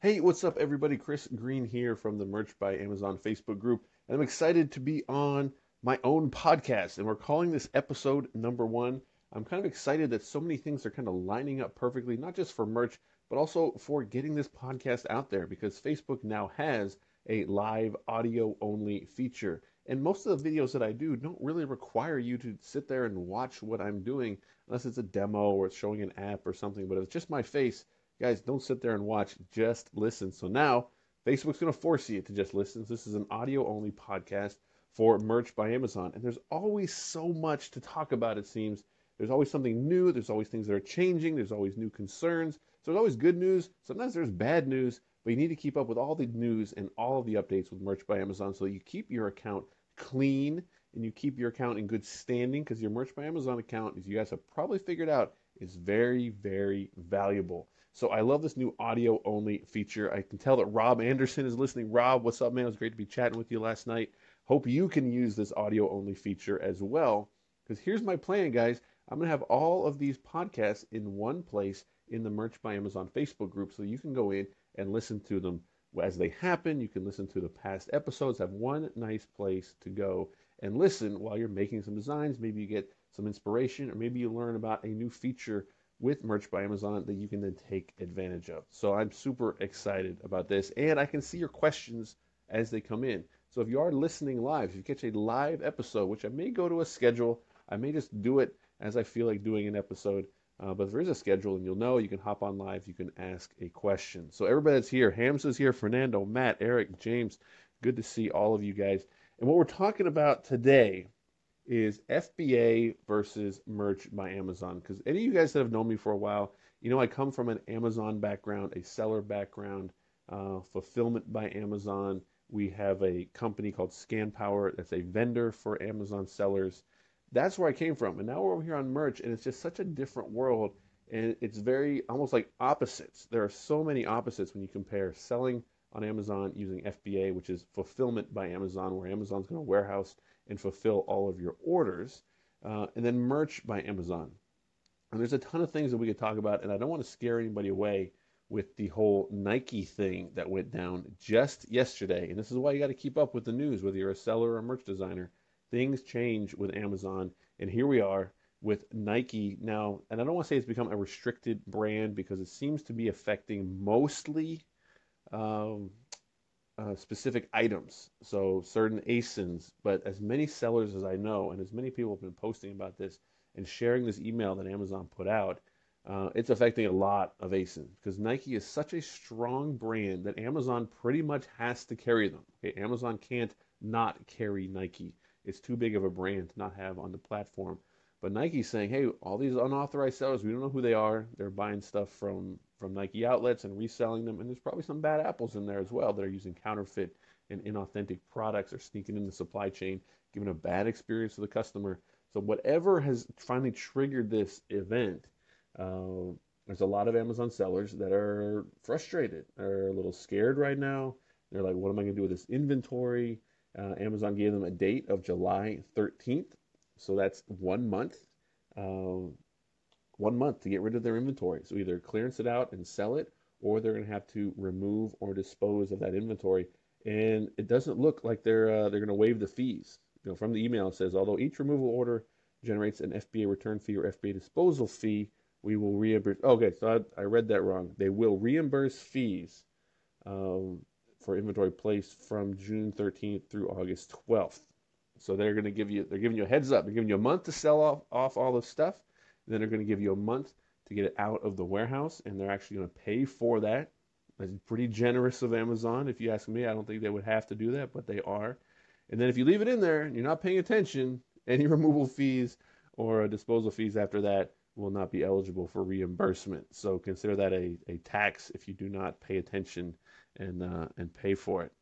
Hey, what's up, everybody? Chris Green here from the Merch by Amazon Facebook group, and I'm excited to be on my own podcast, and we're calling this episode number one. I'm kind of excited that so many things are kind of lining up perfectly, not just for merch, but also for getting this podcast out there because Facebook now has a live audio only feature. And most of the videos that I do don't really require you to sit there and watch what I'm doing unless it's a demo or it's showing an app or something. But if it's just my face, guys, don't sit there and watch, just listen. So now Facebook's going to force you to just listen. This is an audio only podcast for Merch by Amazon. And there's always so much to talk about, it seems. There's always something new. There's always things that are changing. There's always new concerns. So there's always good news. Sometimes there's bad news, but you need to keep up with all the news and all of the updates with Merch by Amazon so you keep your account clean and you keep your account in good standing because your Merch by Amazon account, as you guys have probably figured out, is very, very valuable. So I love this new audio only feature. I can tell that Rob Anderson is listening. Rob, what's up, man? It was great to be chatting with you last night. Hope you can use this audio only feature as well. Because here's my plan, guys. I'm going to have all of these podcasts in one place in the Merch by Amazon Facebook group so you can go in and listen to them as they happen. You can listen to the past episodes, have one nice place to go and listen while you're making some designs. Maybe you get some inspiration, or maybe you learn about a new feature with Merch by Amazon that you can then take advantage of. So I'm super excited about this, and I can see your questions as they come in. So if you are listening live, if you catch a live episode, which I may go to a schedule, I may just do it as I feel like doing an episode, but if there is a schedule and you'll know, you can hop on live, you can ask a question. So everybody that's here, Hams is here, Fernando, Matt, Eric, James, good to see all of you guys. And what we're talking about today is FBA versus Merch by Amazon. Because any of you guys that have known me for a while, you know I come from an Amazon background, a seller background, fulfillment by Amazon. We have a company called ScanPower that's a vendor for Amazon sellers. That's where I came from. And now we're over here on Merch, and it's just such a different world. And it's very almost like opposites. There are so many opposites when you compare selling on Amazon using FBA, which is fulfillment by Amazon, where Amazon's going to warehouse and fulfill all of your orders, and then Merch by Amazon. And there's a ton of things that we could talk about, and I don't want to scare anybody away with the whole Nike thing that went down just yesterday. And this is why you got to keep up with the news, whether you're a seller or a merch designer. Things change with Amazon, and here we are with Nike now. And I don't want to say it's become a restricted brand because it seems to be affecting mostly um, specific items, so certain ASINs. But as many sellers as I know, and as many people have been posting about this and sharing this email that Amazon put out, it's affecting a lot of ASINs because Nike is such a strong brand that Amazon pretty much has to carry them. Okay? Amazon can't not carry Nike. It's too big of a brand to not have on the platform. But Nike's saying, hey, all these unauthorized sellers, we don't know who they are. They're buying stuff from Nike outlets and reselling them. And there's probably some bad apples in there as well that are using counterfeit and inauthentic products or sneaking in the supply chain, giving a bad experience to the customer. So whatever has finally triggered this event, there's a lot of Amazon sellers that are frustrated. They're a little scared right now. They're like, what am I going to do with this inventory? Amazon gave them a date of July 13th. So that's 1 month. 1 month to get rid of their inventory. So either clearance it out and sell it, or they're going to have to remove or dispose of that inventory. And it doesn't look like they're going to waive the fees. You know, from the email it says, although each removal order generates an FBA return fee or FBA disposal fee, we will reimburse. Okay, so I read that wrong. They will reimburse fees for inventory placed from June 13th through August 12th. So they're giving you a heads up. They're giving you a month to sell off all the stuff. Then they're going to give you a month to get it out of the warehouse, and they're actually going to pay for that. That's pretty generous of Amazon, if you ask me. I don't think they would have to do that, but they are. And then if you leave it in there and you're not paying attention, any removal fees or disposal fees after that will not be eligible for reimbursement. So consider that a tax if you do not pay attention and pay for it.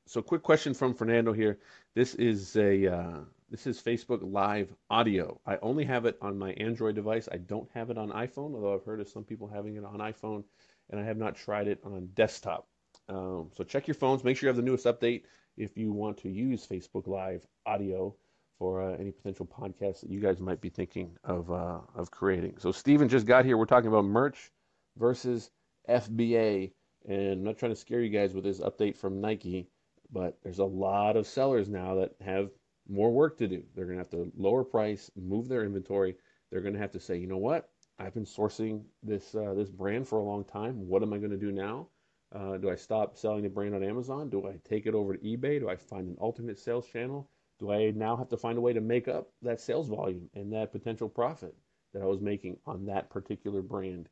So quick question from Fernando here. This is Facebook Live audio. I only have it on my Android device. I don't have it on iPhone, although I've heard of some people having it on iPhone, and I have not tried it on desktop. So check your phones. Make sure you have the newest update if you want to use Facebook Live audio for any potential podcasts that you guys might be thinking of creating. So Steven just got here. We're talking about Merch versus FBA, and I'm not trying to scare you guys with this update from Nike, but there's a lot of sellers now that have more work to do. They're going to have to lower price, move their inventory. They're going to have to say, you know what? I've been sourcing this brand for a long time. What am I going to do now? Do I stop selling the brand on Amazon? Do I take it over to eBay? Do I find an alternate sales channel? Do I now have to find a way to make up that sales volume and that potential profit that I was making on that particular brand?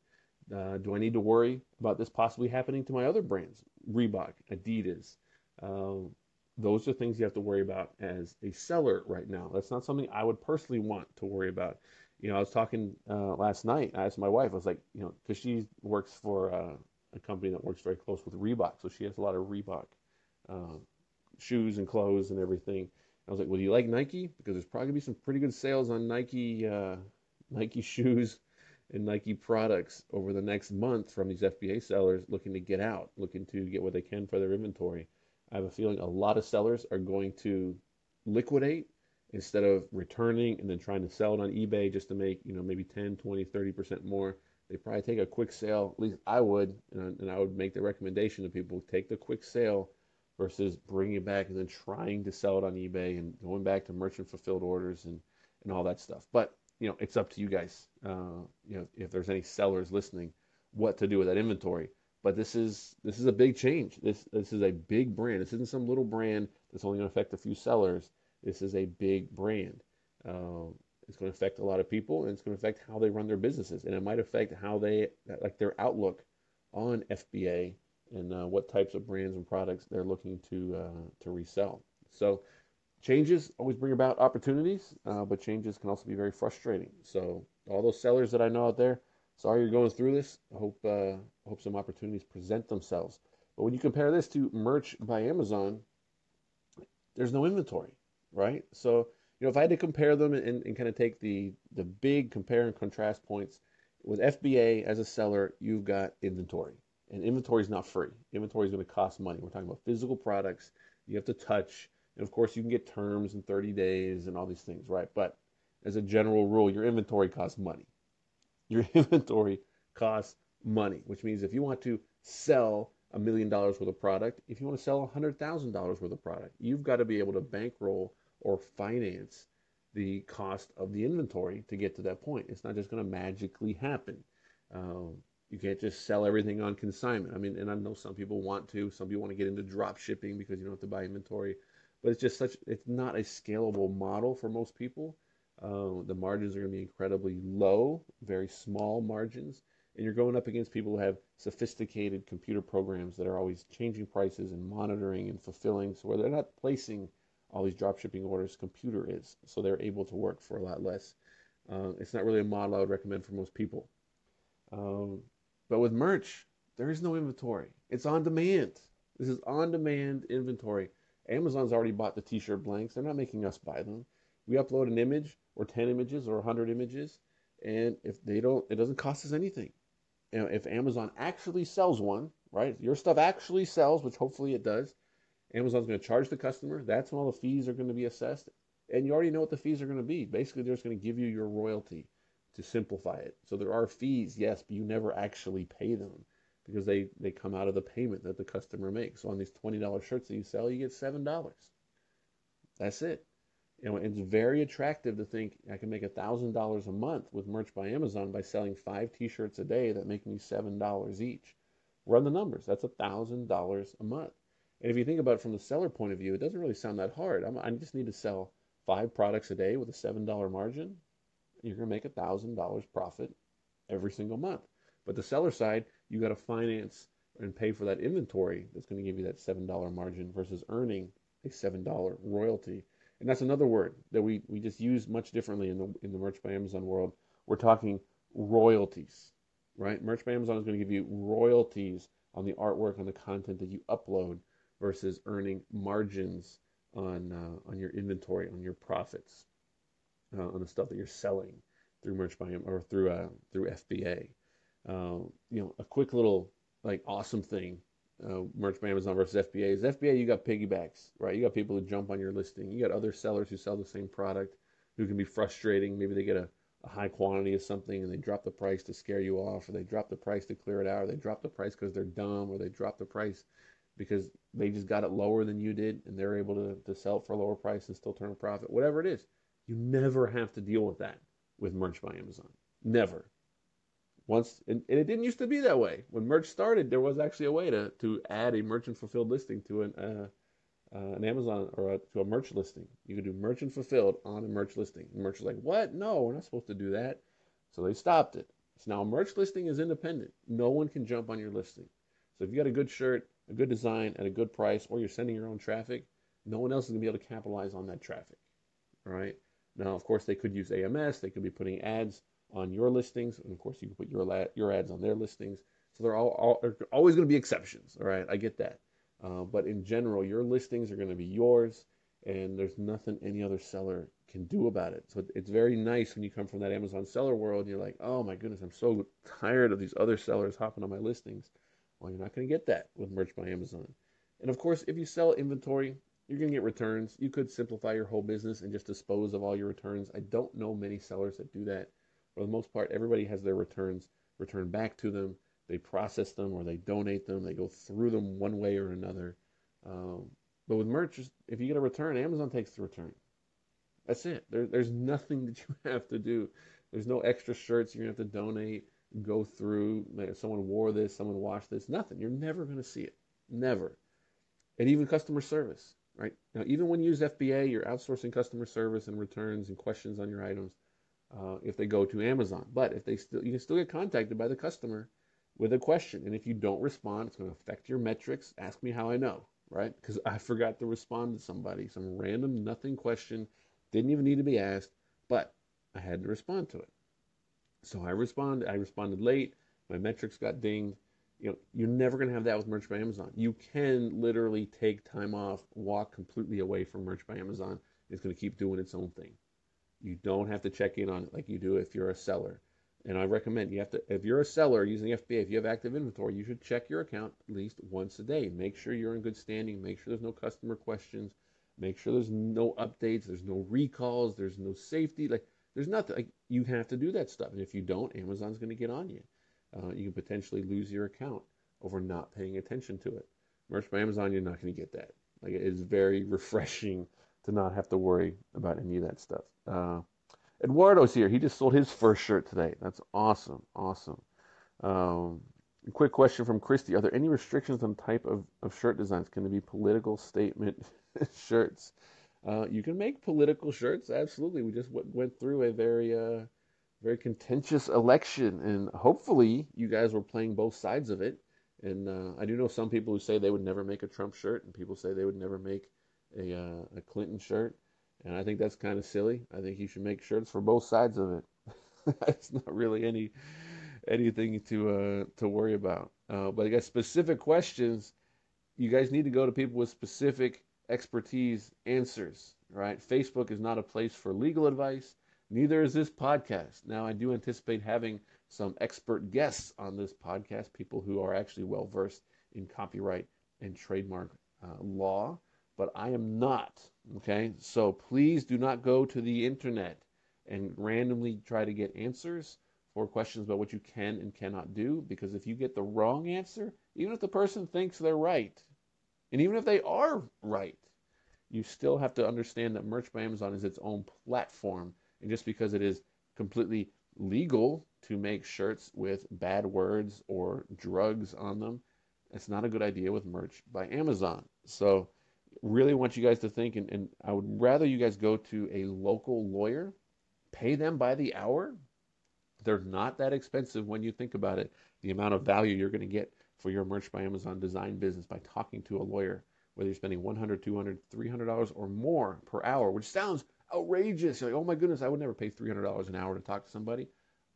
Do I need to worry about this possibly happening to my other brands, Reebok, Adidas? Um, those are things you have to worry about as a seller right now. That's not something I would personally want to worry about. I was talking last night. I asked my wife. I was like, because she works for a company that works very close with Reebok, so she has a lot of Reebok uh, shoes and clothes and everything. I was like, well, do you like Nike? Because there's probably gonna be some pretty good sales on Nike shoes and Nike products over the next month from these FBA sellers looking to get out, looking to get what they can for their inventory. I have a feeling a lot of sellers are going to liquidate instead of returning and then trying to sell it on eBay just to make, maybe 10, 20, 30% more. They probably take a quick sale. At least I would, and I would make the recommendation to people, take the quick sale versus bringing it back and then trying to sell it on eBay and going back to merchant fulfilled orders and all that stuff. But it's up to you guys. If there's any sellers listening, what to do with that inventory. But this is a big change. This is a big brand. This isn't some little brand that's only going to affect a few sellers. This is a big brand. It's going to affect a lot of people, and it's going to affect how they run their businesses, and it might affect how they like their outlook on FBA and what types of brands and products they're looking to resell. So changes always bring about opportunities, but changes can also be very frustrating. So all those sellers that I know out there, sorry you're going through this. I hope some opportunities present themselves. But when you compare this to Merch by Amazon, there's no inventory, right? So if I had to compare them and kind of take the big compare and contrast points with FBA as a seller, you've got inventory, and inventory is not free. Inventory is going to cost money. We're talking about physical products you have to touch. And of course, you can get terms in 30 days and all these things, right? But as a general rule, your inventory costs money. Your inventory costs money, which means if you want to sell $1 million worth of product, if you want to sell $100,000 worth of product, you've got to be able to bankroll or finance the cost of the inventory to get to that point. It's not just going to magically happen. You can't just sell everything on consignment. I mean, and I know some people want to. Some people want to get into drop shipping because you don't have to buy inventory. But it's not a scalable model for most people. The margins are going to be incredibly low, very small margins, and you're going up against people who have sophisticated computer programs that are always changing prices and monitoring and fulfilling. So where they're not placing all these drop shipping orders, computer is, so they're able to work for a lot less. It's not really a model I would recommend for most people. Um, but with merch, there is no inventory. It's on demand. This is on demand inventory. Amazon's already bought the t-shirt blanks. They're not making us buy them. We upload an image or 10 images or 100 images, and if they don't, it doesn't cost us anything. If Amazon actually sells one, right? Your stuff actually sells, which hopefully it does. Amazon's going to charge the customer. That's when all the fees are going to be assessed. And you already know what the fees are going to be. Basically, they're just going to give you your royalty to simplify it. So there are fees, yes, but you never actually pay them because they come out of the payment that the customer makes. So on these $20 shirts that you sell, you get $7. That's it. It's very attractive to think I can make $1,000 a month with Merch by Amazon by selling 5 t-shirts a day that make me $7 each. Run the numbers. That's $1,000 a month. And if you think about it from the seller point of view, it doesn't really sound that hard. I just need to sell 5 products a day with a $7 margin. You're going to make $1,000 profit every single month. But the seller side, you got to finance and pay for that inventory that's going to give you that $7 margin versus earning a $7 royalty. And that's another word that we just use much differently in the Merch by Amazon world. We're talking royalties, right? Merch by Amazon is going to give you royalties on the artwork, on the content that you upload versus earning margins on your inventory, on your profits, on the stuff that you're selling through Merch by or through FBA. A quick little awesome thing, Merch by Amazon versus FBA is FBA. You got piggybacks, right? You got people who jump on your listing. You got other sellers who sell the same product who can be frustrating. Maybe they get a a high quantity of something and they drop the price to scare you off, or they drop the price to clear it out, or they drop the price because they're dumb, or they drop the price because they just got it lower than you did and they're able to sell it for a lower price and still turn a profit, whatever it is. You never have to deal with that with Merch by Amazon. Never. Once, and it didn't used to be that way. When Merch started, there was actually a way to add a merchant fulfilled listing to an Amazon or to a merch listing. You could do merchant fulfilled on a merch listing. And merch is like, what? No, we're not supposed to do that. So they stopped it. So now a merch listing is independent. No one can jump on your listing. So if you got a good shirt, a good design, at a good price, or you're sending your own traffic, no one else is going to be able to capitalize on that traffic. All right. Now, of course, they could use AMS. They could be putting ads on your listings, and of course, you can put your ads on their listings. So they're always going to be exceptions. All right, I get that. But in general, your listings are going to be yours, and there's nothing any other seller can do about it. So it's very nice when you come from that Amazon seller world and you're like, oh my goodness, I'm so tired of these other sellers hopping on my listings. Well, you're not going to get that with Merch by Amazon. And of course, if you sell inventory, you're going to get returns. You could simplify your whole business and just dispose of all your returns. I don't know many sellers that do that. For the most part, everybody has their returns returned back to them. They process them or they donate them. They go through them one way or another. But with merch, if you get a return, Amazon takes the return. That's it. There's nothing that you have to do. There's no extra shirts you're going to have to donate, go through. Someone wore this, someone washed this. Nothing. You're never going to see it. Never. And even customer service, right? Now, even when you use FBA, you're outsourcing customer service and returns and questions on your items if they go to Amazon. But if you can still get contacted by the customer with a question. And if you don't respond, it's going to affect your metrics. Ask me how I know, right? Because I forgot to respond to somebody, some random nothing question, didn't even need to be asked, but I had to respond to it. So I responded late. My metrics got dinged. You're never going to have that with Merch by Amazon. You can literally take time off, walk completely away from Merch by Amazon. It's going to keep doing its own thing. You don't have to check in on it like you do if you're a seller. And I recommend if you're a seller using FBA, if you have active inventory, you should check your account at least once a day. Make sure you're in good standing. Make sure there's no customer questions. Make sure there's no updates. There's no recalls. There's no safety. There's nothing. You have to do that stuff. And if you don't, Amazon's going to get on you. You can potentially lose your account over not paying attention to it. Merch by Amazon, you're not going to get that. It is very refreshing to not have to worry about any of that stuff. Eduardo's here. He just sold his first shirt today. That's awesome. Awesome. A quick question from Christy. Are there any restrictions on type of shirt designs? Can there be political statement shirts? You can make political shirts. Absolutely. We just went through a very contentious election, and hopefully you guys were playing both sides of it. And I do know some people who say they would never make a Trump shirt, and people say they would never make a Clinton shirt. And I think that's kind of silly. I think you should make shirts for both sides of it. It's not really anything to worry about. But I guess specific questions, you guys need to go to people with specific expertise answers, right? Facebook is not a place for legal advice. Neither is this podcast. Now, I do anticipate having some expert guests on this podcast, people who are actually well-versed in copyright and trademark law, but I am not, okay? So please do not go to the internet and randomly try to get answers for questions about what you can and cannot do, because if you get the wrong answer, even if the person thinks they're right, and even if they are right, you still have to understand that Merch by Amazon is its own platform. And just because it is completely legal to make shirts with bad words or drugs on them, it's not a good idea with Merch by Amazon. So really want you guys to think, and I would rather you guys go to a local lawyer, pay them by the hour. They're not that expensive when you think about it, the amount of value you're going to get for your Merch by Amazon design business by talking to a lawyer, whether you're spending $100, $200, $300 or more per hour, which sounds outrageous. You're like, oh my goodness, I would never pay $300 an hour to talk to somebody.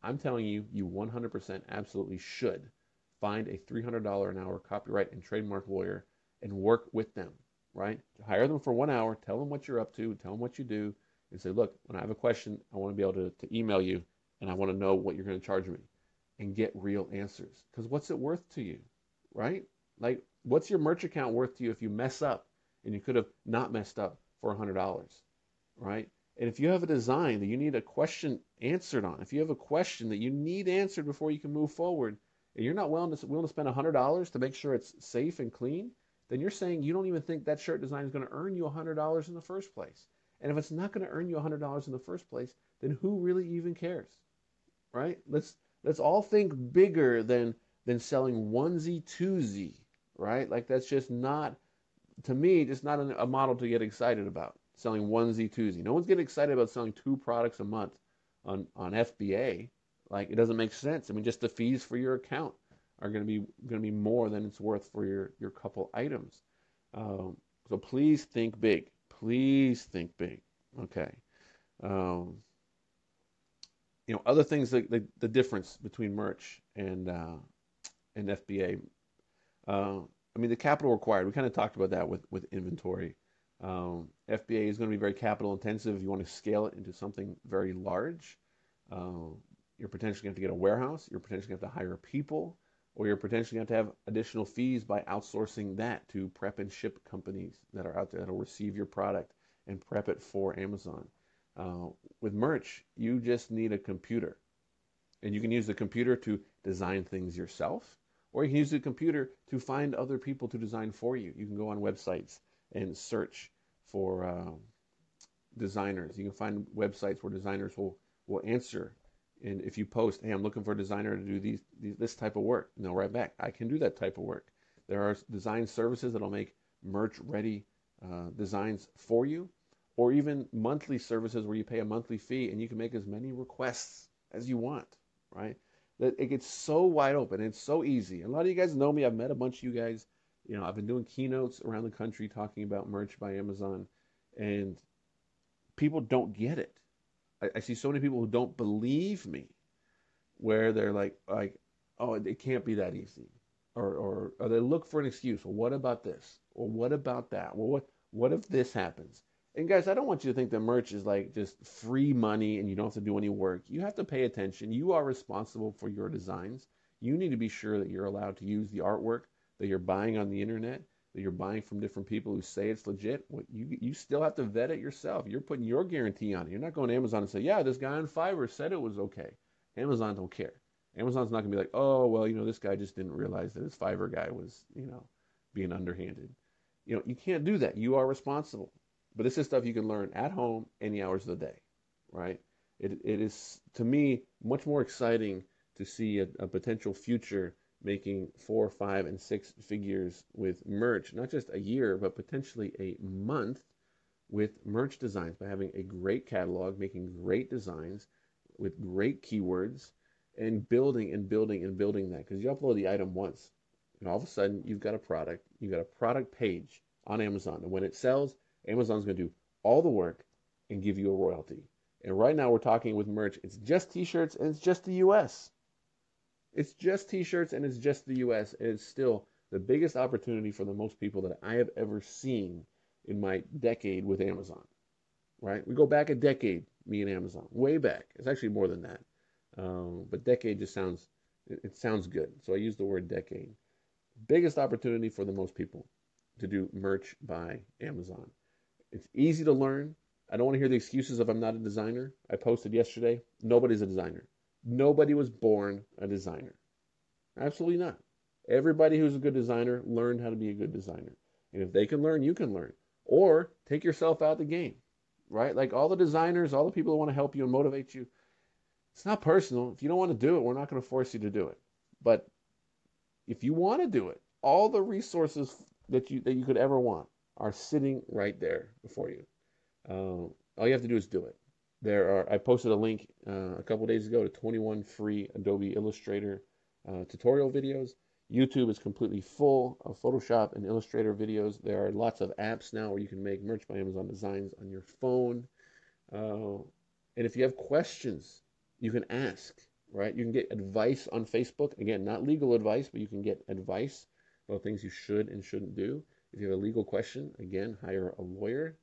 I'm telling you, you 100% absolutely should find a $300 an hour copyright and trademark lawyer and work with them, right? Hire them for 1 hour, tell them what you're up to, tell them what you do, and say, look, when I have a question, I want to be able to email you, and I want to know what you're going to charge me, and get real answers. Because what's it worth to you, right? What's your merch account worth to you if you mess up and you could have not messed up for $100, right? And if you have a design that you need a question answered on, if you have a question that you need answered before you can move forward, and you're not willing to spend $100 to make sure it's safe and clean, then you're saying you don't even think that shirt design is going to earn you $100 in the first place. And if it's not going to earn you $100 in the first place, then who really even cares, right? Let's all think bigger than selling onesie twosie, right? Like that's just not, to me, just not a model to get excited about. Selling onesie twosie. No one's getting excited about selling 2 products a month on FBA. Like it doesn't make sense. I mean, just the fees for your account are going to be more than it's worth for your couple items. So please think big. Please think big. Okay. Um, Other things like the difference between merch and FBA. I mean, the capital required. We kind of talked about that with inventory. FBA is going to be very capital intensive if you want to scale it into something very large. You're potentially going to have to get a warehouse. You're potentially going to have to hire people, or you're potentially going to have additional fees by outsourcing that to prep and ship companies that are out there that will receive your product and prep it for Amazon. With merch, you just need a computer, and you can use the computer to design things yourself, or you can use the computer to find other people to design for you. You can go on websites and search for designers. You can find websites where designers will answer. And if you post, hey, I'm looking for a designer to do this type of work, and they'll write back, I can do that type of work. There are design services that'll make merch-ready designs for you, or even monthly services where you pay a monthly fee and you can make as many requests as you want, right? That it gets so wide open and it's so easy. And a lot of you guys know me. I've met a bunch of you guys. I've been doing keynotes around the country talking about merch by Amazon, and people don't get it. I see so many people who don't believe me, where they're like, oh, it can't be that easy, or they look for an excuse. Well, what about this? Or what about that? Well, what if this happens? And guys, I don't want you to think that merch is like just free money and you don't have to do any work. You have to pay attention. You are responsible for your designs. You need to be sure that you're allowed to use the artwork that you're buying on the internet, that you're buying from different people who say it's legit. You still have to vet it yourself. You're putting your guarantee on it. You're not going to Amazon and say, yeah, this guy on Fiverr said it was okay. Amazon don't care. Amazon's not going to be like, oh, well, this guy just didn't realize that his Fiverr guy was, being underhanded. You can't do that. You are responsible. But this is stuff you can learn at home any hours of the day, right? It is, to me, much more exciting to see a potential future making 4, 5, and 6 figures with merch, not just a year, but potentially a month with merch designs by having a great catalog, making great designs with great keywords, and building and building and building that. Because you upload the item once, and all of a sudden you've got a product page on Amazon. And when it sells, Amazon's going to do all the work and give you a royalty. And right now we're talking with merch. It's just t-shirts and it's just the US. It's just t-shirts and it's just the US. And it's still the biggest opportunity for the most people that I have ever seen in my decade with Amazon, right? We go back a decade, me and Amazon, way back. It's actually more than that. But decade just sounds good. So I use the word decade. Biggest opportunity for the most people to do merch by Amazon. It's easy to learn. I don't want to hear the excuses of I'm not a designer. I posted yesterday, nobody's a designer. Nobody was born a designer. Absolutely not. Everybody who's a good designer learned how to be a good designer. And if they can learn, you can learn. Or take yourself out of the game, right? Like all the designers, all the people who want to help you and motivate you, it's not personal. If you don't want to do it, we're not going to force you to do it. But if you want to do it, all the resources that you could ever want are sitting right there before you. All you have to do is do it. I posted a link a couple days ago to 21 free Adobe Illustrator tutorial videos. YouTube is completely full of Photoshop and Illustrator videos. There are lots of apps now where you can make Merch by Amazon designs on your phone. And if you have questions, you can ask, right? You can get advice on Facebook. Again, not legal advice, but you can get advice about things you should and shouldn't do. If you have a legal question, again, hire a lawyer.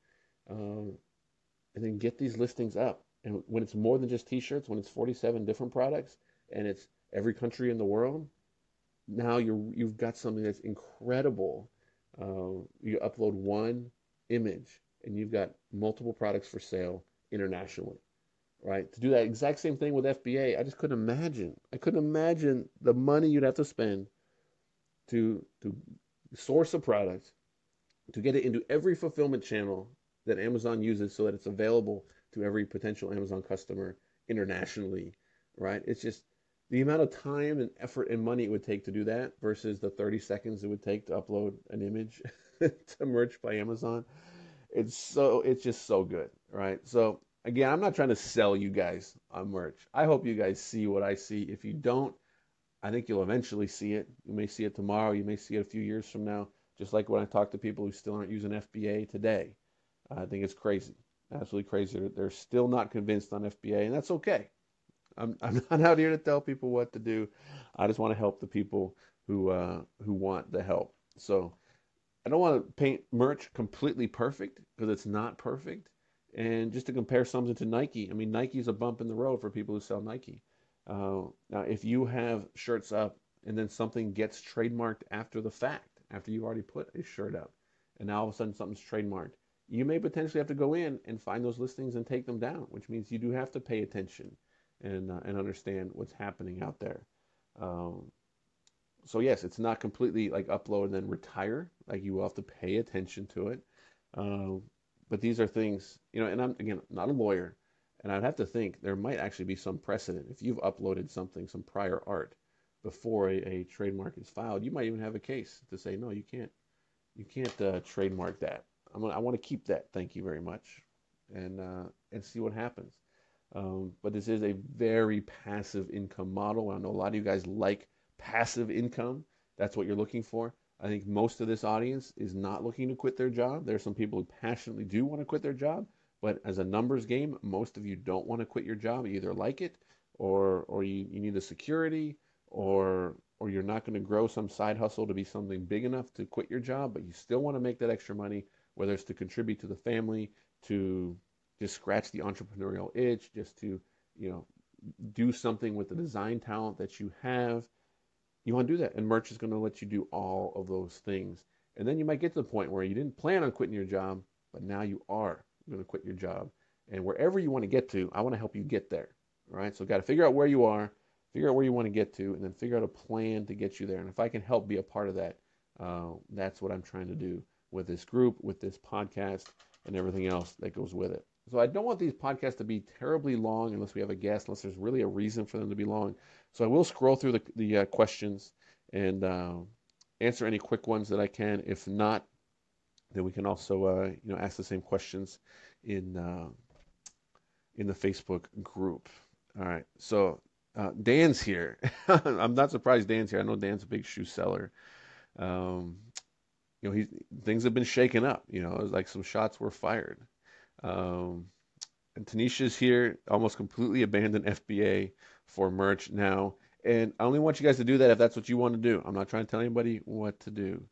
And then get these listings up. And when it's more than just t-shirts, when it's 47 different products, and it's every country in the world, now you've got something that's incredible. You upload one image, and you've got multiple products for sale internationally, right? To do that exact same thing with FBA, I just couldn't imagine. I couldn't imagine the money you'd have to spend to source a product, to get it into every fulfillment channel that Amazon uses so that it's available to every potential Amazon customer internationally, right? It's just the amount of time and effort and money it would take to do that versus the 30 seconds it would take to upload an image to Merch by Amazon. It's just so good, right? So again, I'm not trying to sell you guys on merch. I hope you guys see what I see. If you don't, I think you'll eventually see it. You may see it tomorrow. You may see it a few years from now. Just like when I talk to people who still aren't using FBA today. I think it's crazy, absolutely crazy. They're still not convinced on FBA, and that's okay. I'm not out here to tell people what to do. I just want to help the people who want the help. So I don't want to paint merch completely perfect because it's not perfect. And just to compare something to Nike, I mean, Nike's a bump in the road for people who sell Nike. Now, if you have shirts up and then something gets trademarked after the fact, after you already put a shirt up, and now all of a sudden something's trademarked, you may potentially have to go in and find those listings and take them down, which means you do have to pay attention and understand what's happening out there. Um, so yes, it's not completely like upload and then retire. Like you will have to pay attention to it. Um, but these are things, and I'm again not a lawyer, and I'd have to think there might actually be some precedent. If you've uploaded something, some prior art, before a trademark is filed, you might even have a case to say, no, you can't trademark that. I want to keep that. Thank you very much, and see what happens. But this is a very passive income model. I know a lot of you guys like passive income. That's what you're looking for. I think most of this audience is not looking to quit their job. There are some people who passionately do want to quit their job, but as a numbers game, most of you don't want to quit your job. You either like it, or you need the security, or you're not going to grow some side hustle to be something big enough to quit your job, but you still want to make that extra money, whether it's to contribute to the family, to just scratch the entrepreneurial itch, just to, you know, do something with the design talent that you have. You want to do that, and merch is going to let you do all of those things. And then you might get to the point where you didn't plan on quitting your job, but now you are going to quit your job. And wherever you want to get to, I want to help you get there. All right, so got to figure out where you are, figure out where you want to get to, and then figure out a plan to get you there. And if I can help be a part of that, that's what I'm trying to do with this group, with this podcast, and everything else that goes with it. So I don't want these podcasts to be terribly long unless we have a guest, unless there's really a reason for them to be long. So I will scroll through the questions and answer any quick ones that I can. If not, then we can also ask the same questions in the Facebook group. All right. So Dan's here. I'm not surprised Dan's here. I know Dan's a big shoe seller. Um, things have been shaken up. It was like some shots were fired. Um, and Tanisha's here, almost completely abandoned FBA for merch now. And I only want you guys to do that if that's what you want to do. I'm not trying to tell anybody what to do.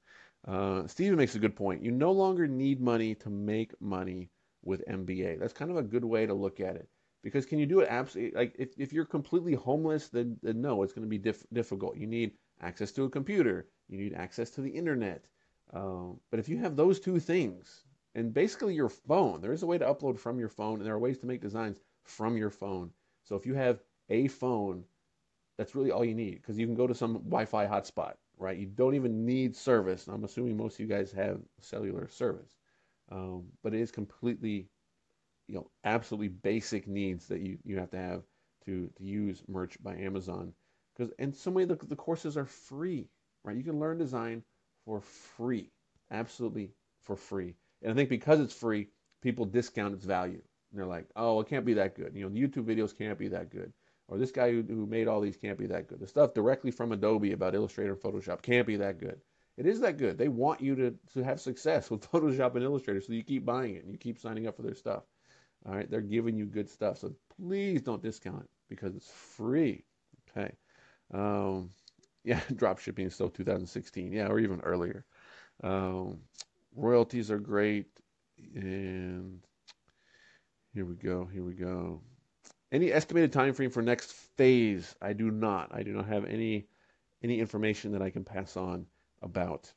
Steven makes a good point. You no longer need money to make money with MBA. That's kind of a good way to look at it. Because can you do it absolutely? Like if you're completely homeless, then no, it's going to be difficult. You need access to a computer. You need access to the internet. But if you have those two things, and basically your phone, there is a way to upload from your phone, and there are ways to make designs from your phone. So if you have a phone, that's really all you need, because you can go to some Wi-Fi hotspot, right? You don't even need service. I'm assuming most of you guys have cellular service. But it is completely, absolutely basic needs that you have to have to use Merch by Amazon. And so many of the courses are free, right? You can learn design for free, absolutely for free. And I think because it's free, people discount its value. And they're like, oh, it can't be that good. The YouTube videos can't be that good. Or this guy who made all these can't be that good. The stuff directly from Adobe about Illustrator and Photoshop can't be that good. It is that good. They want you to have success with Photoshop and Illustrator, so you keep buying it and you keep signing up for their stuff. All right, they're giving you good stuff. So please don't discount it because it's free. Okay. Yeah, drop shipping is still 2016. Yeah, or even earlier. Royalties are great. And here we go. Any estimated time frame for next phase? I do not have any information that I can pass on about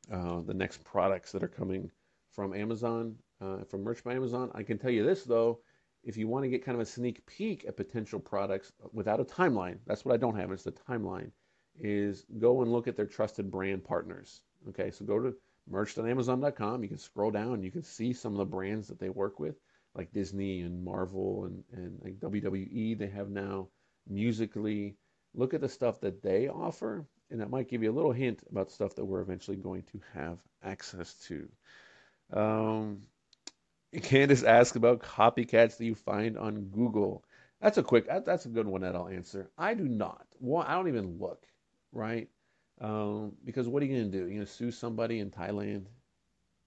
the next products that are coming from Amazon, from Merch by Amazon. I can tell you this, though. if you want to get kind of a sneak peek at potential products without a timeline, that's what I don't have, it's the timeline, is go and look at their trusted brand partners. Okay, so go to merch.amazon.com. You can scroll down, you can see some of the brands that they work with, like Disney and Marvel and like WWE they have now, Musically. Look at the stuff that they offer, and that might give you a little hint about stuff that we're eventually going to have access to. Um, Candace asks about copycats that you find on Google. That's a good one that I'll answer. I do not. Well, I don't even look, right? Because what are you going to do? You're going to sue somebody in Thailand?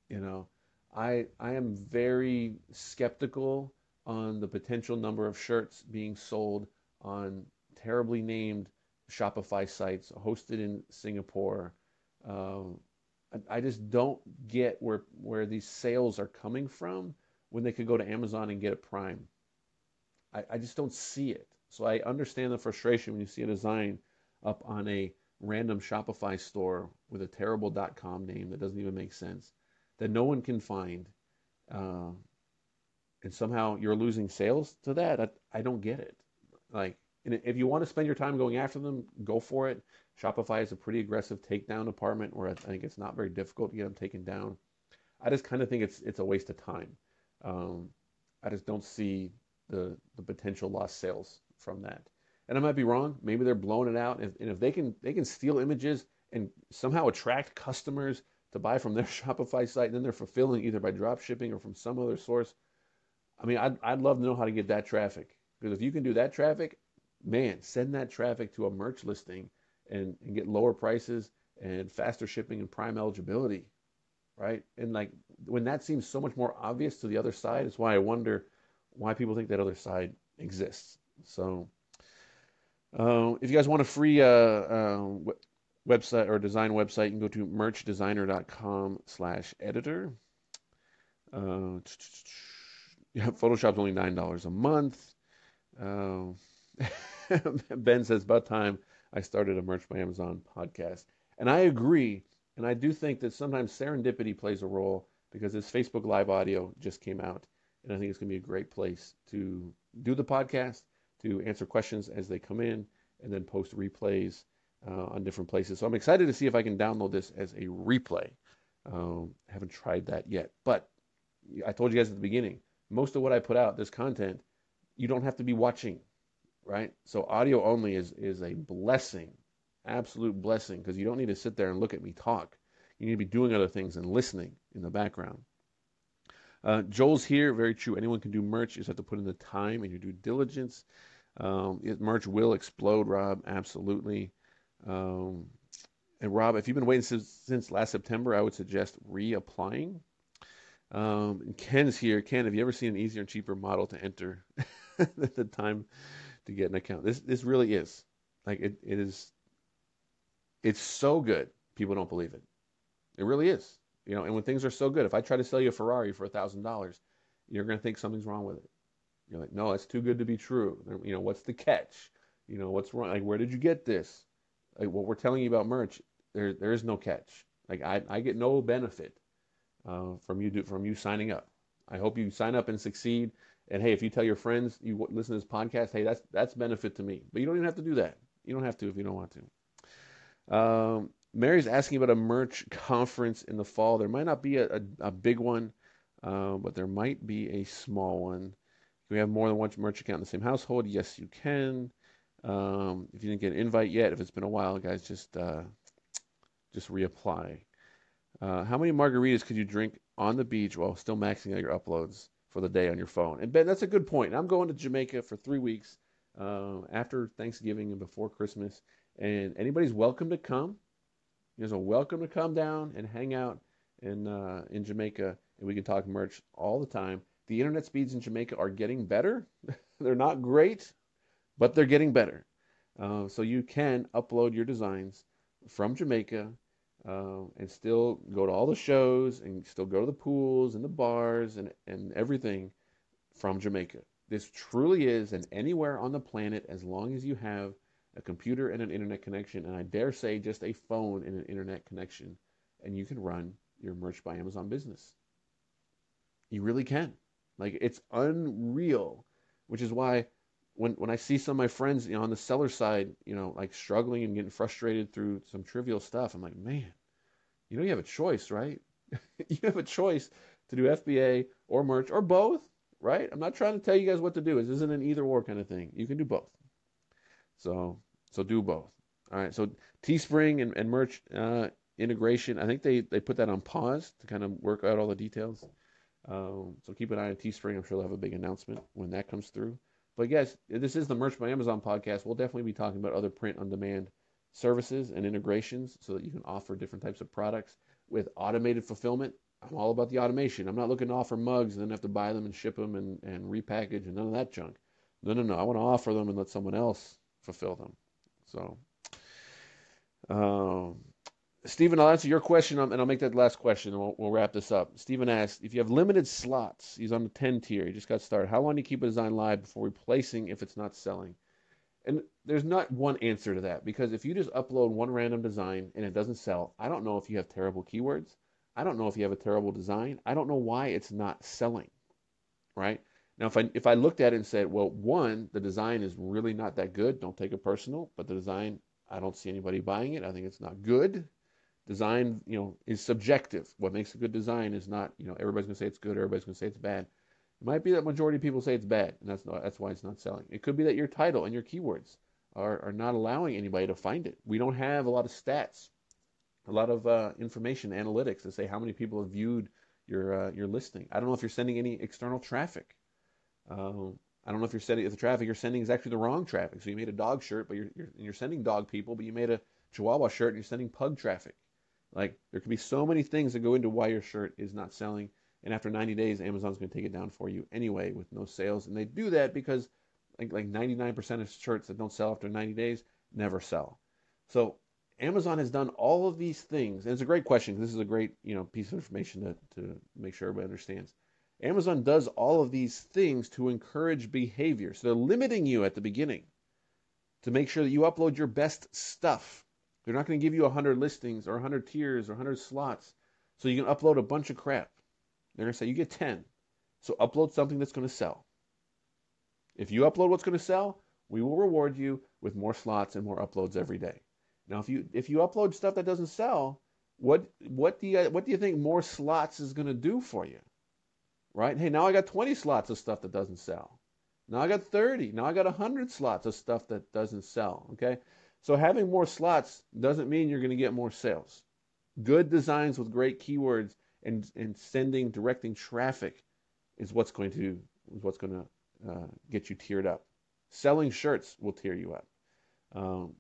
You know, I am very skeptical on the potential number of shirts being sold on terribly named Shopify sites hosted in Singapore. Um, I just don't get where these sales are coming from when they could go to Amazon and get it Prime. I just don't see it. So I understand the frustration when you see a design up on a random Shopify store with a terrible .com name that doesn't even make sense, that no one can find, uh, and somehow you're losing sales to that. I don't get it. Like, and if you want to spend your time going after them, go for it. Shopify is a pretty aggressive takedown department where I think it's not very difficult to get them taken down. I just kind of think it's a waste of time. Um, I just don't see the potential lost sales from that. And I might be wrong. Maybe they're blowing it out. And if they can steal images and somehow attract customers to buy from their Shopify site, and then they're fulfilling either by drop shipping or from some other source. I mean, I'd love to know how to get that traffic, because if you can do that traffic, man, send that traffic to a merch listing and get lower prices and faster shipping and Prime eligibility, right? And like when that seems so much more obvious to the other side, it's why I wonder why people think that other side exists. So if you guys want a free website or design website, you can go to merchdesigner.com/editor. Uh, yeah, Photoshop's only $9 a month. Uh, Ben says, about time I started a Merch by Amazon podcast. And I agree. And I do think that sometimes serendipity plays a role, because this Facebook Live audio just came out. And I think it's going to be a great place to do the podcast, to answer questions as they come in, and then post replays on different places. So I'm excited to see if I can download this as a replay. Haven't tried that yet. But I told you guys at the beginning, most of what I put out, this content, you don't have to be watching, right? So audio only is a blessing, absolute blessing, because you don't need to sit there and look at me talk. You need to be doing other things and listening in the background. Joel's here, very true. Anyone can do merch. You just have to put in the time and your due diligence. Merch will explode, Rob, absolutely. And Rob, if you've been waiting since last September, I would suggest reapplying. And Ken's here. Ken, have you ever seen an easier and cheaper model to enter the time to get an account? This really is. Like it is. It's so good. People don't believe it. It really is. You know, and when things are so good, if I try to sell you a Ferrari for $1,000, you're going to think something's wrong with it. You're like, no, it's too good to be true. You know, what's the catch? You know, what's wrong? Like, where did you get this? Like, what we're telling you about merch, there is no catch. Like, I get no benefit from you signing up. I hope you sign up and succeed. And hey, if you tell your friends you listen to this podcast, hey, that's benefit to me. But you don't even have to do that. You don't have to if you don't want to. Mary's asking about a merch conference in the fall. There might not be a big one, but there might be a small one. Can we have more than one merch account in the same household? Yes, you can. If you didn't get an invite yet, if it's been a while, guys, just reapply. How many margaritas could you drink on the beach while still maxing out your uploads for the day on your phone? And Ben, that's a good point. I'm going to Jamaica for 3 weeks after Thanksgiving and before Christmas, and anybody's welcome to come. You guys are welcome to come down and hang out in Jamaica, and we can talk merch all the time. The internet speeds in Jamaica are getting better. They're not great, but they're getting better. So you can upload your designs from Jamaica and still go to all the shows and still go to the pools and the bars and everything from Jamaica. This truly is an anywhere on the planet, as long as you have a computer and an internet connection, and I dare say just a phone and an internet connection, and you can run your Merch by Amazon business. You really can. Like, it's unreal which is why when I see some of my friends, on the seller side, like struggling and getting frustrated through some trivial stuff, I'm like, man, you have a choice, right? You have a choice to do FBA or merch or both, right? I'm not trying to tell you guys what to do. This isn't an either or kind of thing. You can do both. So do both. All right. So Teespring and merch integration, I think they put that on pause to kind of work out all the details. So keep an eye on Teespring. I'm sure they'll have a big announcement when that comes through. But guys, this is the Merch by Amazon podcast. We'll definitely be talking about other print on demand services and integrations so that you can offer different types of products with automated fulfillment. I'm all about the automation. I'm not looking to offer mugs and then have to buy them and ship them and repackage and none of that junk. No. I want to offer them and let someone else fulfill them. So, um, Stephen, I'll answer your question and I'll make that last question and we'll wrap this up. Stephen asked, if you have limited slots, he's on the 10 tier, he just got started, how long do you keep a design live before replacing if it's not selling? And there's not one answer to that, because if you just upload one random design and it doesn't sell, I don't know if you have terrible keywords. I don't know if you have a terrible design. I don't know why it's not selling, right? Now, if I looked at it and said, well, one, the design is really not that good, don't take it personal, but the design, I don't see anybody buying it. I think it's not good. Design, is subjective. What makes a good design is not, everybody's going to say it's good, everybody's going to say it's bad. It might be that majority of people say it's bad, and that's why it's not selling. It could be that your title and your keywords are not allowing anybody to find it. We don't have a lot of stats, a lot of information, analytics to say how many people have viewed your listing. I don't know if you're sending any external traffic. I don't know if the traffic you're sending is actually the wrong traffic. So you made a dog shirt, but you're sending dog people, but you made a Chihuahua shirt and you're sending pug traffic. Like, there could be so many things that go into why your shirt is not selling. And after 90 days, Amazon's going to take it down for you anyway with no sales. And they do that because like 99% of shirts that don't sell after 90 days never sell. So Amazon has done all of these things. And it's a great question. This is a great, piece of information to make sure everybody understands. Amazon does all of these things to encourage behavior. So they're limiting you at the beginning to make sure that you upload your best stuff. They're not going to give you 100 listings or 100 tiers or 100 slots so you can upload a bunch of crap. They're going to say you get 10. So upload something that's going to sell. If you upload what's going to sell, we will reward you with more slots and more uploads every day. Now, if you upload stuff that doesn't sell, what do you think more slots is going to do for you? Right? Hey, now I got 20 slots of stuff that doesn't sell. Now I got 30. Now I got 100 slots of stuff that doesn't sell. Okay? So having more slots doesn't mean you're going to get more sales. Good designs with great keywords and directing traffic is what's going to get you tiered up. Selling shirts will tier you up.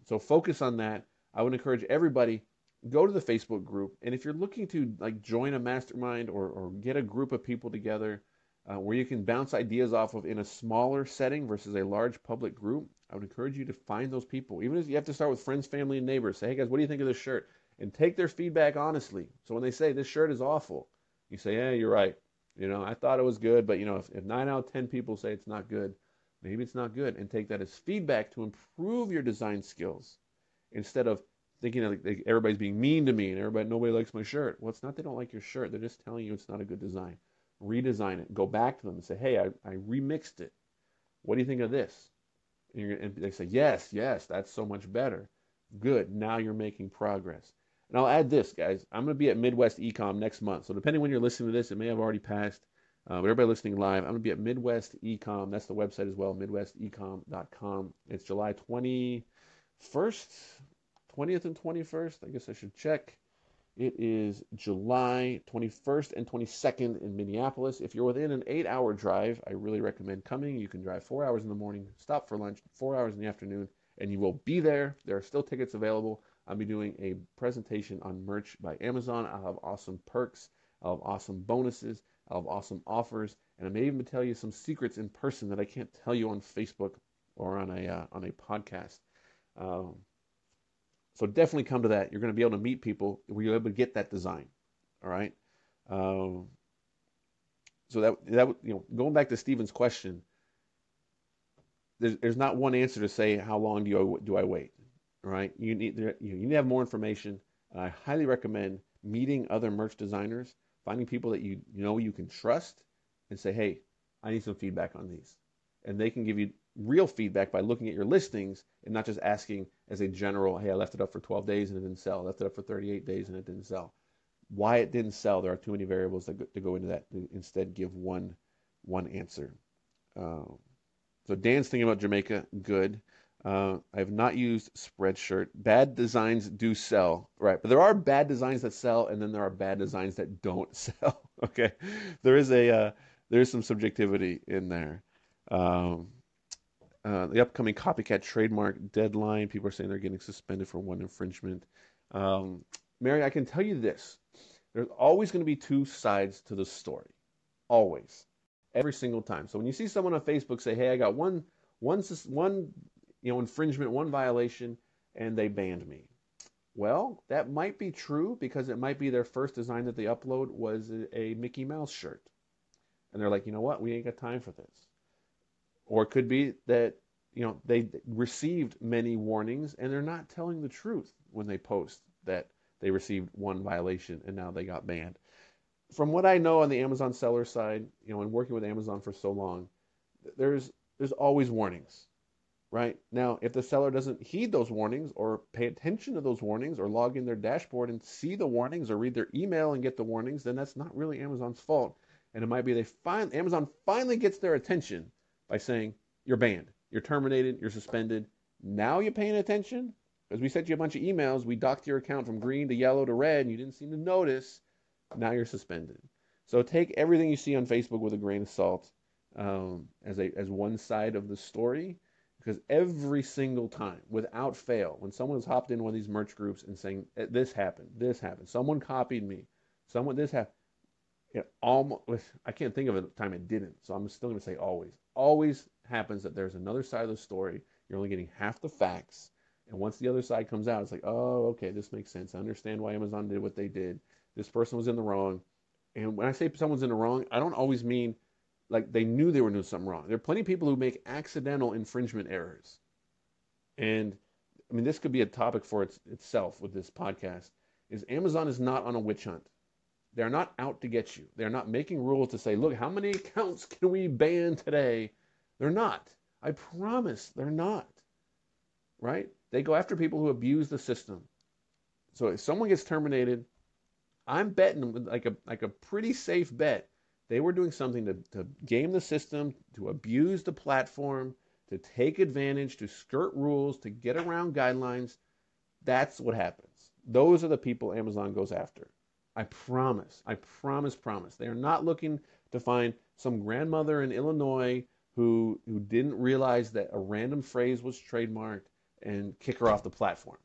So focus on that. I would encourage everybody, go to the Facebook group, and if you're looking to like join a mastermind or get a group of people together where you can bounce ideas off of in a smaller setting versus a large public group, I would encourage you to find those people. Even if you have to start with friends, family, and neighbors. Say, hey guys, what do you think of this shirt? And take their feedback honestly. So when they say this shirt is awful, you say, yeah, you're right. I thought it was good, but if 9 out of 10 people say it's not good, maybe it's not good. And take that as feedback to improve your design skills instead of thinking like everybody's being mean to me and nobody likes my shirt. Well, it's not they don't like your shirt. They're just telling you it's not a good design. Redesign it. Go back to them and say, hey, I remixed it. What do you think of this? And they say, yes, that's so much better. Good. Now you're making progress. And I'll add this, guys. I'm going to be at Midwest Ecom next month. So depending when you're listening to this, it may have already passed. But everybody listening live, I'm going to be at Midwest Ecom. That's the website as well, midwestecom.com. It's July 21st, 20th and 21st. I guess I should check. It is July 21st and 22nd in Minneapolis. If you're within an 8-hour drive, I really recommend coming. You can drive 4 hours in the morning, stop for lunch, 4 hours in the afternoon, and you will be there. There are still tickets available. I'll be doing a presentation on merch by Amazon. I'll have awesome perks. I'll have awesome bonuses. I'll have awesome offers. And I may even tell you some secrets in person that I can't tell you on Facebook or on a podcast. So definitely come to that. You're going to be able to meet people where you're able to get that design. All right. So that going back to Stephen's question, there's not one answer to say how long do I wait. All right. You need to have more information. I highly recommend meeting other merch designers, finding people that you can trust, and say, hey, I need some feedback on these. and they can give you real feedback by looking at your listings and not just asking as a general, hey, I left it up for 12 days and it didn't sell. I left it up for 38 days and it didn't sell. Why it didn't sell, there are too many variables to go into that. To instead, give one answer. So Dan's thinking about Jamaica. Good. I have not used Spreadshirt. Bad designs do sell, right? But there are bad designs that sell, and then there are bad designs that don't sell. Okay, there is some subjectivity in there. Um, the upcoming copycat trademark deadline. People are saying they're getting suspended for one infringement. Mary, I can tell you this: there's always going to be two sides to the story. Always, every single time. So when you see someone on Facebook say, "Hey, I got one infringement, one violation, and they banned me," well, that might be true because it might be their first design that they upload was a Mickey Mouse shirt, and they're like, you know what, we ain't got time for this. Or it could be that they received many warnings and they're not telling the truth when they post that they received one violation and now they got banned. From what I know on the Amazon seller side, and working with Amazon for so long, there's always warnings, right? Now, if the seller doesn't heed those warnings or pay attention to those warnings or log in their dashboard and see the warnings or read their email and get the warnings, then that's not really Amazon's fault. And it might be Amazon finally gets their attention by saying, you're banned, you're terminated, you're suspended. Now you're paying attention? Because we sent you a bunch of emails, we docked your account from green to yellow to red, and you didn't seem to notice. Now you're suspended. So take everything you see on Facebook with a grain of salt as one side of the story, because every single time, without fail, when someone's hopped in one of these merch groups and saying, this happened, someone copied me, this happened, I can't think of a time it didn't, so I'm still going to say always. Always happens that there's another side of the story. You're only getting half the facts, and once the other side comes out, it's like, oh, okay, this makes sense. I understand why Amazon did what they did. This person was in the wrong. And when I say someone's in the wrong, I don't always mean like they knew they were doing something wrong. There are plenty of people who make accidental infringement errors. And I mean, this could be a topic for itself with this podcast, is Amazon is not on a witch hunt. They're not out to get you. They're not making rules to say, look, how many accounts can we ban today? They're not. I promise they're not. Right? They go after people who abuse the system. So if someone gets terminated, I'm betting like a pretty safe bet they were doing something to game the system, to abuse the platform, to take advantage, to skirt rules, to get around guidelines. That's what happens. Those are the people Amazon goes after. I promise. I promise. They are not looking to find some grandmother in Illinois who didn't realize that a random phrase was trademarked and kick her off the platform.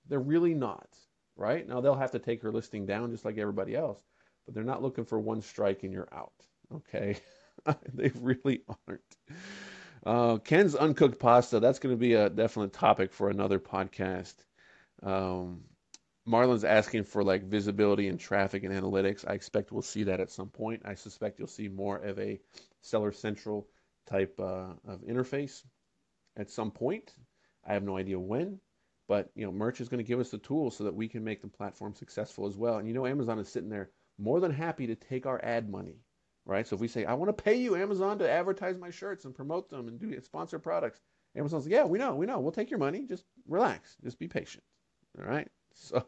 They're really not, right? Now, they'll have to take her listing down just like everybody else, but they're not looking for one strike and you're out, okay? They really aren't. Ken's uncooked pasta, that's going to be a definite topic for another podcast. Marlon's asking for like visibility and traffic and analytics. I expect we'll see that at some point. I suspect you'll see more of a Seller Central type of interface at some point. I have no idea when, but merch is going to give us the tools so that we can make the platform successful as well. And Amazon is sitting there more than happy to take our ad money, right? So if we say, I want to pay you, Amazon, to advertise my shirts and promote them and do sponsor products, Amazon's like, yeah, we know, we'll take your money. Just relax, just be patient, all right? So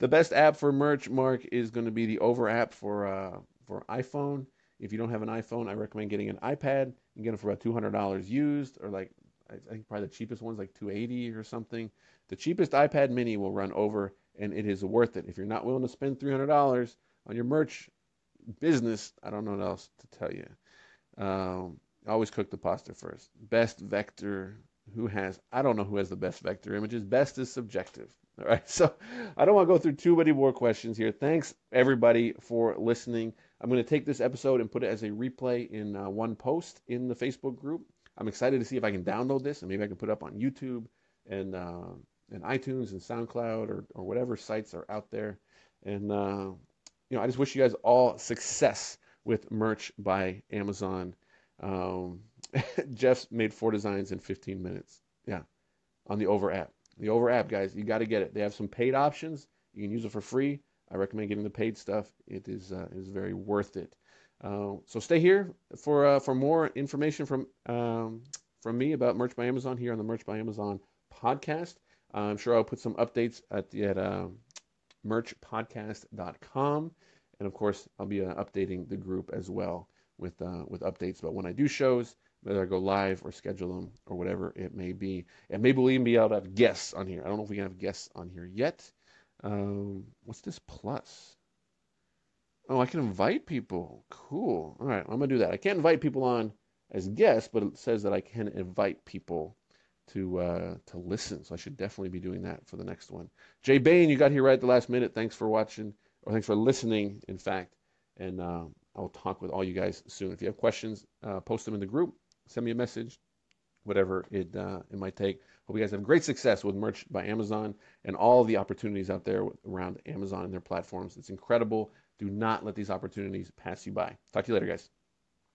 the best app for merch, Mark, is going to be the Over app for iPhone. If you don't have an iPhone, I recommend getting an iPad. You can get them for about $200 used, or like I think probably the cheapest one's like $280 or something. The cheapest iPad mini will run Over, and it is worth it. If you're not willing to spend $300 on your merch business, I don't know what else to tell you. Always cook the pasta first. Best vector, I don't know who has the best vector images. Best is subjective. All right, so I don't want to go through too many more questions here. Thanks, everybody, for listening. I'm going to take this episode and put it as a replay in one post in the Facebook group. I'm excited to see if I can download this, and maybe I can put it up on YouTube and iTunes and SoundCloud or whatever sites are out there. And, I just wish you guys all success with merch by Amazon. Jeff's made 4 designs in 15 minutes. Yeah, on the Over app. The Over app, guys, you got to get it. They have some paid options. You can use it for free. I recommend getting the paid stuff. It is very worth it. So stay here for more information from me about Merch by Amazon here on the Merch by Amazon podcast. I'm sure I'll put some updates at merchpodcast.com, and of course I'll be updating the group as well with updates about when I do shows, whether I go live or schedule them or whatever it may be. And maybe we'll even be able to have guests on here. I don't know if we can have guests on here yet. What's this plus? Oh, I can invite people. Cool. All right, I'm gonna do that. I can't invite people on as guests, but it says that I can invite people to listen. So I should definitely be doing that for the next one. Jay Bain, you got here right at the last minute. Thanks for watching, or thanks for listening, in fact. And I'll talk with all you guys soon. If you have questions, post them in the group. Send me a message, whatever it might take. Hope you guys have great success with Merch by Amazon and all the opportunities out there around Amazon and their platforms. It's incredible. Do not let these opportunities pass you by. Talk to you later, guys.